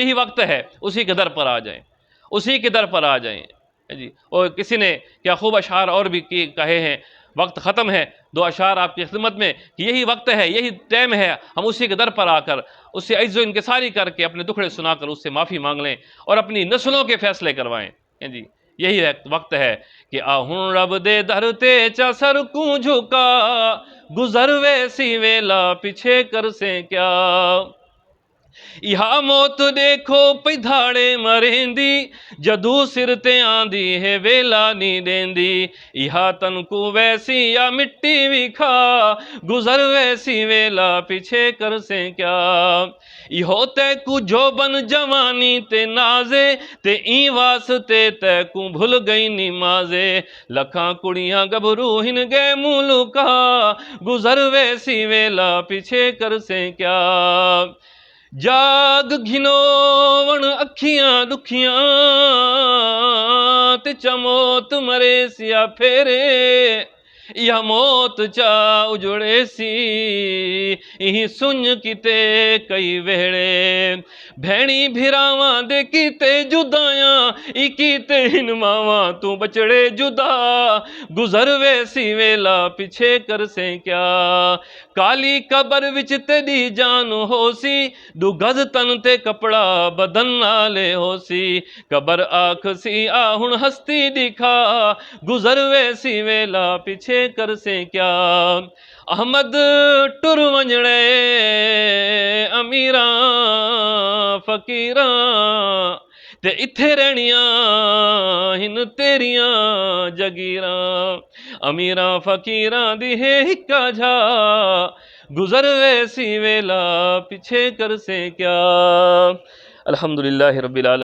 यही वक्त है उसी के दर पर आ जाएं, उसी के दर पर आ जाएं जी। और किसी ने क्या खूब अशार और भी कहे हैं, वक्त ख़त्म है, दो अशार आपकी खिदमत में कि यही वक्त है, यही टाइम है, हम उसी के दर पर आकर उससे इज्जो इनकिसारी करके अपने दुखड़े सुनाकर उससे माफ़ी मांग लें और अपनी नस्लों के फैसले करवाएं जी। यही वक्त है कि आहूं रब दे दर ते चा सर कूं झुका, गुजर वैसी वेला पीछे कर से क्या। इहा मौत देखो पई धाड़े मरेंदी, जदू सिर ते आंदी है वेला नी देंदी। इहा तनकू वैसी या मिट्टी भी खा, गुजर वैसी वेला पीछे कर से क्या। इहो तैकू जो बन जवानी ते नाजे, ते ई वास्ते तैकू भुल गई निमाजे। लखा कुड़ियां गभरू हिन गए मुलुका, गुजर वैसी वेला पीछे कर से क्या। जाग घिनोवण अखियां दुखियां, ते चमोत मरे सिया फेरे। या मौत चा उजड़े सी, इही सुन किते कई वेड़े। भैणी भिरावां दे कीते जुदायां, ई कीते हिन मावां तू बचड़े जुदा। गुजर वैसी वेला पीछे कर से क्या। काली कबर विच तेरी जान होसी, दू गज तन ते कपड़ा बदन नाले होसी। कबर आख सी आ हुण हस्ती दिखा, गुजर वैसी वेला पीछे कर से क्या। अहमद टुर वंजणे अमीरां फकीरां, ते इत्थे रहणियां हिन तेरियां जगीरां। अमीरां फकीरां दी है हिक्का झा, गुजर वैसी वेला पीछे कर से क्या। अल्हम्दुलिल्लाह रब्बिल आलमीन।